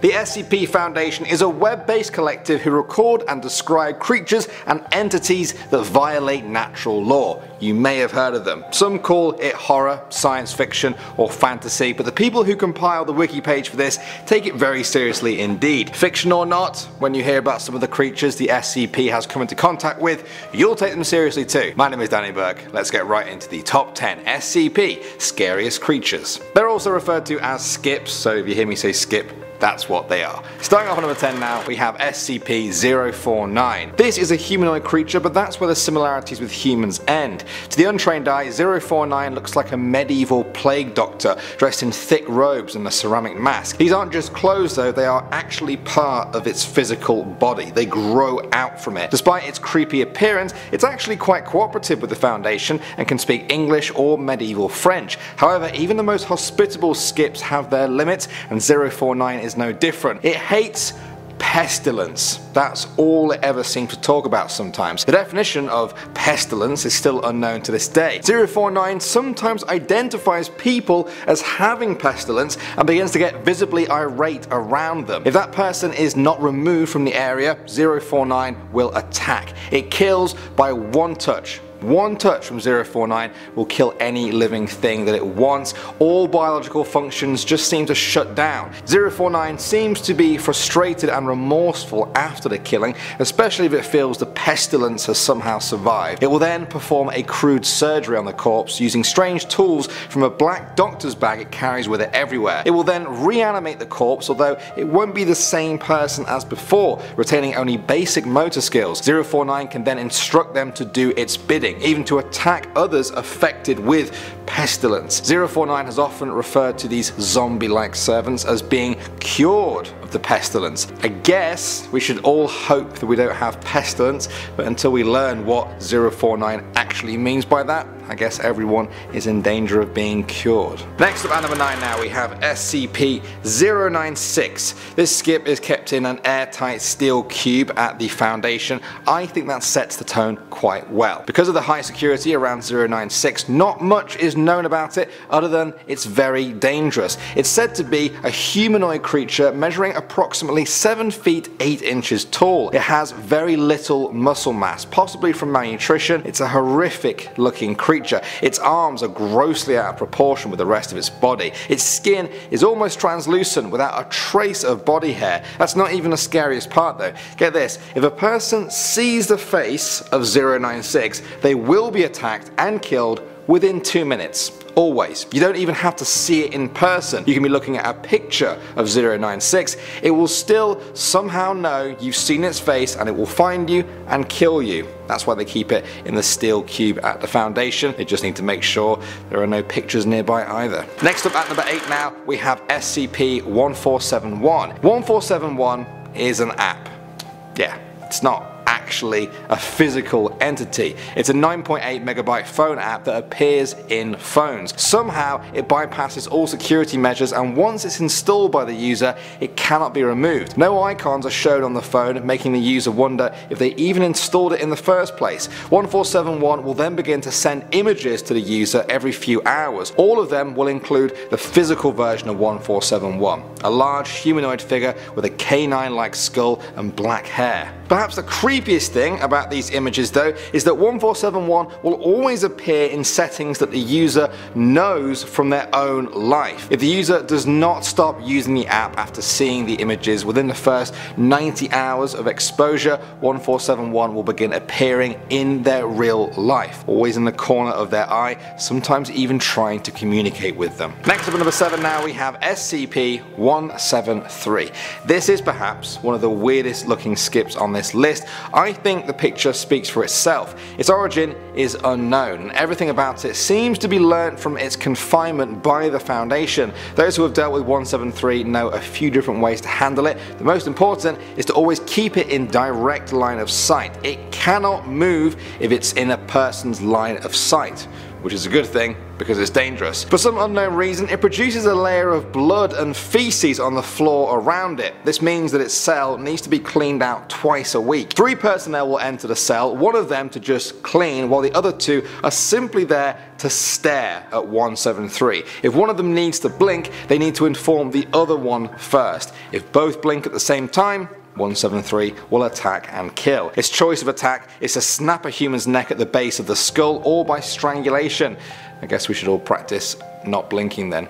The SCP Foundation is a web-based collective who record and describe creatures and entities that violate natural law. You may have heard of them. Some call it horror, science fiction, or fantasy, but the people who compile the wiki page for this take it very seriously indeed. Fiction or not, when you hear about some of the creatures the SCP has come into contact with, you'll take them seriously too. My name is Danny Burke. Let's get right into the top 10 SCP scariest creatures. They're also referred to as skips, so if you hear me say skip, that's what they are. Starting off at number 10 now, we have SCP-049. This is a humanoid creature, but that's where the similarities with humans end. To the untrained eye, 049 looks like a medieval plague doctor dressed in thick robes and a ceramic mask. These aren't just clothes though, they are actually part of its physical body. They grow out from it. Despite its creepy appearance, it's actually quite cooperative with the Foundation and can speak English or medieval French. However, even the most hospitable skips have their limits, and 049 is no different. It hates pestilence. That's all it ever seems to talk about sometimes. The definition of pestilence is still unknown to this day. 049 sometimes identifies people as having pestilence and begins to get visibly irate around them. If that person is not removed from the area, 049 will attack. It kills by one touch. One touch from 049 will kill any living thing that it wants. All biological functions just seem to shut down. 049 seems to be frustrated and remorseful after the killing, especially if it feels the pestilence has somehow survived. It will then perform a crude surgery on the corpse using strange tools from a black doctor's bag it carries with it everywhere. It will then reanimate the corpse, although it won't be the same person as before, retaining only basic motor skills. 049 can then instruct them to do its bidding, even to attack others affected with pestilence. 049 has often referred to these zombie-like servants as being cured of the pestilence. I guess we should all hope that we don't have pestilence, but until we learn what 049 actually means by that, I guess everyone is in danger of being cured. Next up at number 9 now, we have SCP-096. This skip is kept in an airtight steel cube at the Foundation. I think that sets the tone quite well. Because of the high security around 096, not much is known about it other than it's very dangerous. It's said to be a humanoid creature measuring approximately 7 feet 8 inches tall. It has very little muscle mass, possibly from malnutrition. It's a horrific looking creature. Its arms are grossly out of proportion with the rest of its body. Its skin is almost translucent without a trace of body hair. That's not even the scariest part though. Get this, if a person sees the face of 096, they will be attacked and killed within 2 minutes. Always. You don't even have to see it in person. You can be looking at a picture of 096. It will still somehow know you've seen its face and it will find you and kill you. That's why they keep it in the steel cube at the Foundation. They just need to make sure there are no pictures nearby either. Next up at number 8 now, we have SCP-1471. 1471 is an app. Yeah, it's not actually a physical entity. It's a 9.8 megabyte phone app that appears in phones. Somehow it bypasses all security measures, and once it's installed by the user, it cannot be removed. No icons are shown on the phone, making the user wonder if they even installed it in the first place. 1471 will then begin to send images to the user every few hours. All of them will include the physical version of 1471, a large humanoid figure with a canine-like skull and black hair. Perhaps the creepiest thing about these images though is that 1471 will always appear in settings that the user knows from their own life. If the user does not stop using the app after seeing the images within the first 90 hours of exposure, 1471 will begin appearing in their real life, always in the corner of their eye, sometimes even trying to communicate with them. Next up at number 7 now, we have SCP-173. This is perhaps one of the weirdest looking skips on this list. I think the picture speaks for itself. Its origin is unknown, and everything about it seems to be learnt from its confinement by the Foundation. Those who have dealt with 173 know a few different ways to handle it. The most important is to always keep it in direct line of sight. It cannot move if it's in a person's line of sight. which is a good thing because it's dangerous. For some unknown reason, it produces a layer of blood and feces on the floor around it. This means that its cell needs to be cleaned out twice a week. 3 personnel will enter the cell, one of them to just clean, while the other 2 are simply there to stare at 173. If one of them needs to blink, they need to inform the other one first. If both blink at the same time, 173 will attack and kill. Its choice of attack is to snap a human's neck at the base of the skull or by strangulation. I guess we should all practice not blinking then.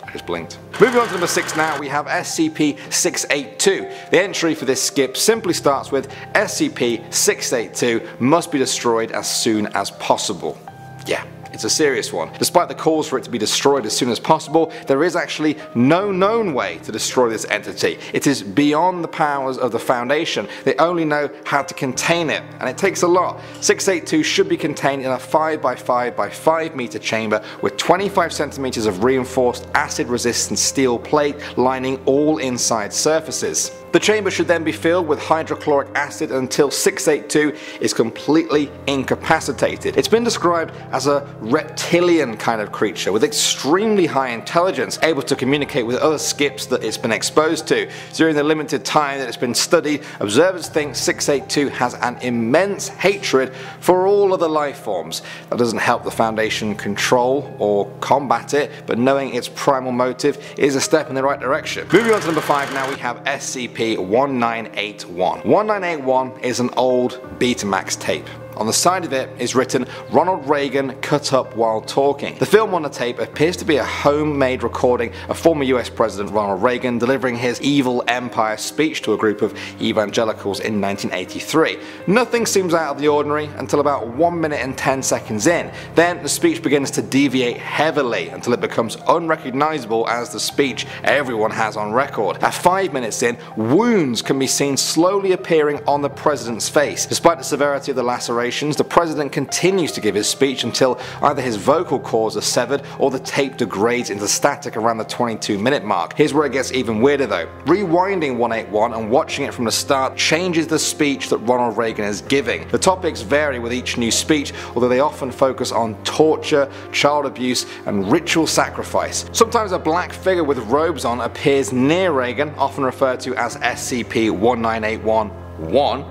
I just blinked. Moving on to number 6 now, we have SCP-682. The entry for this skip simply starts with SCP-682 must be destroyed as soon as possible. Yeah. It's a serious one. Despite the calls for it to be destroyed as soon as possible, there is actually no known way to destroy this entity. It is beyond the powers of the Foundation. They only know how to contain it, and it takes a lot. 682 should be contained in a 5x5 by 5 meter chamber with 25 centimeters of reinforced acid-resistant steel plate lining all inside surfaces. The chamber should then be filled with hydrochloric acid until 682 is completely incapacitated. It's been described as a reptilian kind of creature with extremely high intelligence, able to communicate with other skips that it's been exposed to. During the limited time that it's been studied, observers think 682 has an immense hatred for all other life forms. That doesn't help the Foundation control or combat it, but knowing its primal motive is a step in the right direction. Moving on to number 5 now, we have SCP-1981. 1981 is an old Betamax tape. On the side of it is written "Ronald Reagan cut up while talking." The film on the tape appears to be a homemade recording of former US President Ronald Reagan delivering his evil empire speech to a group of evangelicals in 1983. Nothing seems out of the ordinary until about 1 minute and 10 seconds in. Then the speech begins to deviate heavily until it becomes unrecognizable as the speech everyone has on record. At 5 minutes in, wounds can be seen slowly appearing on the president's face. Despite the severity of the lacerations, the president continues to give his speech until either his vocal cords are severed or the tape degrades into static around the 22-minute mark. Here's where it gets even weirder though. Rewinding 181 and watching it from the start changes the speech that Ronald Reagan is giving. The topics vary with each new speech, although they often focus on torture, child abuse, and ritual sacrifice. Sometimes a black figure with robes on appears near Reagan, often referred to as SCP-1981.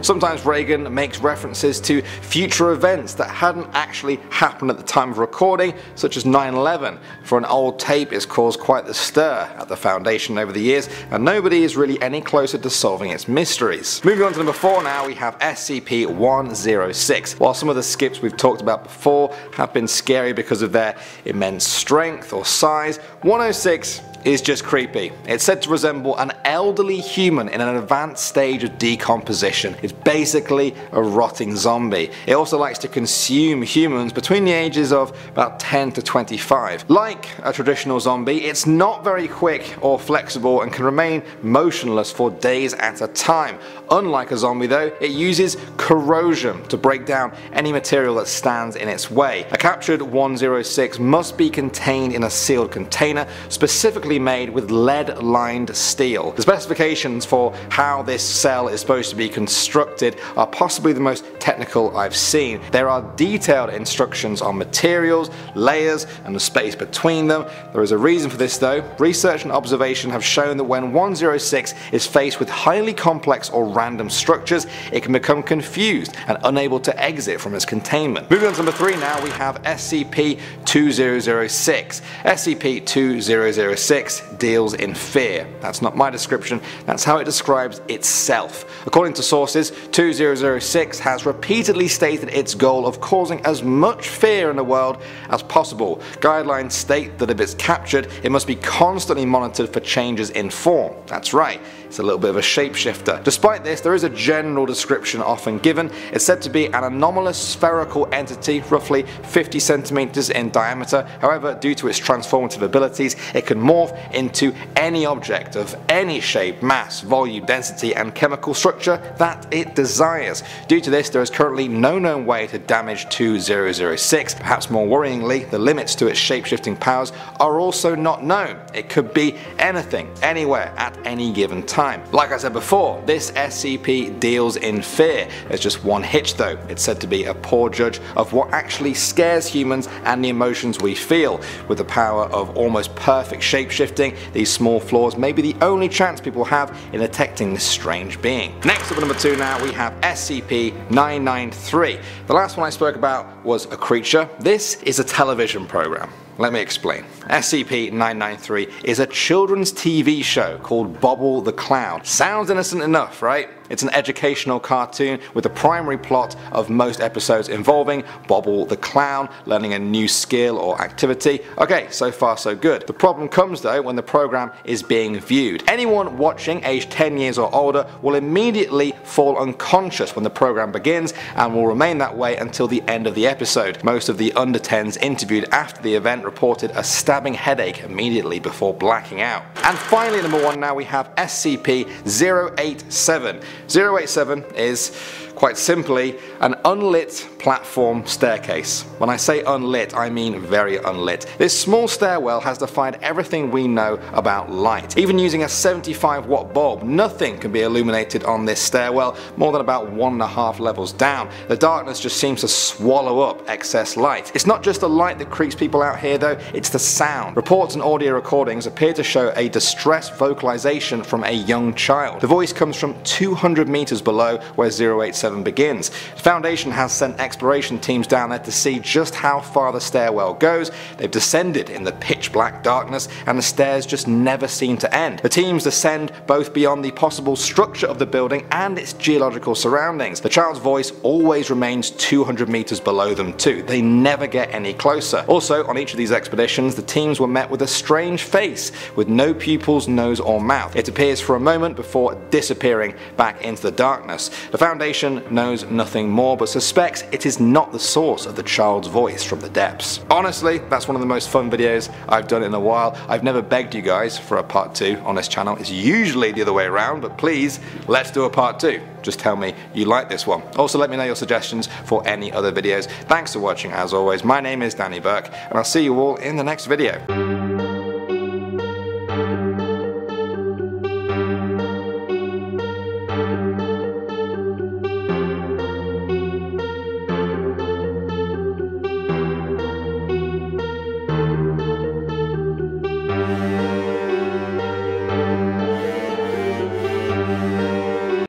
Sometimes Reagan makes references to future events that hadn't actually happened at the time of recording, such as 9/11. For an old tape, it's caused quite the stir at the Foundation over the years, and nobody is really any closer to solving its mysteries. Moving on to number 4 now, we have SCP-106. While some of the skips we've talked about before have been scary because of their immense strength or size, 106 is just creepy. It's said to resemble an elderly human in an advanced stage of decomposition. It's basically a rotting zombie. It also likes to consume humans between the ages of about 10 to 25. Like a traditional zombie, it's not very quick or flexible and can remain motionless for days at a time. Unlike a zombie though, it uses corrosion to break down any material that stands in its way. A captured 106 must be contained in a sealed container, specifically made with lead-lined steel. The specifications for how this cell is supposed to be constructed are possibly the most technical I've seen. There are detailed instructions on materials, layers, and the space between them. There is a reason for this though. Research and observation have shown that when 106 is faced with highly complex or random structures, it can become confused and unable to exit from its containment. Moving on to number 3 now, we have SCP-2006. SCP-2006 deals in fear. That's not my description, that's how it describes itself. According to sources, 2006 has repeatedly stated its goal of causing as much fear in the world as possible. Guidelines state that if it's captured, it must be constantly monitored for changes in form. That's right, it's a little bit of a shapeshifter. Despite this, there is a general description often given. It's said to be an anomalous spherical entity, roughly 50 centimeters in diameter. However, due to its transformative abilities, it can morph into any object of any shape, mass, volume, density, and chemical structure that it desires. Due to this, there is currently no known way to damage 2006. Perhaps more worryingly, the limits to its shapeshifting powers are also not known. It could be anything, anywhere, at any given time. time. Like I said before, this SCP deals in fear. There's just one hitch though. It's said to be a poor judge of what actually scares humans and the emotions we feel. With the power of almost perfect shapeshifting, these small flaws may be the only chance people have in detecting this strange being. Next up at number 2 now, we have SCP-993. The last one I spoke about was a creature. This is a television program. Let me explain. SCP-993 is a children's TV show called Bobble the Clown. Sounds innocent enough, right? It's an educational cartoon with the primary plot of most episodes involving Bobble the Clown learning a new skill or activity. Okay, so far so good. The problem comes though when the program is being viewed. Anyone watching aged 10 years or older will immediately fall unconscious when the program begins and will remain that way until the end of the episode. Most of the under 10s interviewed after the event reported a stabbing headache immediately before blacking out. And finally, number 1 now, we have SCP-087. 087 is, quite simply, an unlit platform staircase. When I say unlit, I mean very unlit. This small stairwell has defied everything we know about light. Even using a 75-watt bulb, nothing can be illuminated on this stairwell more than about 1.5 levels down. The darkness just seems to swallow up excess light. It's not just the light that creeps people out here though, it's the sound. Reports and audio recordings appear to show a distressed vocalization from a young child. The voice comes from 200 meters below where 087 begins. The Foundation has sent exploration teams down there to see just how far the stairwell goes. They've descended in the pitch black darkness and the stairs just never seem to end. The teams descend both beyond the possible structure of the building and its geological surroundings. The child's voice always remains 200 meters below them too. They never get any closer. Also, on each of these expeditions, the teams were met with a strange face with no pupils, nose or mouth. It appears for a moment before disappearing back into the darkness. The Foundation knows nothing more but suspects it is not the source of the child's voice from the depths. Honestly, that's one of the most fun videos I've done in a while. I've never begged you guys for a part 2 on this channel. It's usually the other way around, but please, let's do a part 2. Just tell me you like this one. Also let me know your suggestions for any other videos. Thanks for watching as always. My name is Danny Burke and I'll see you all in the next video.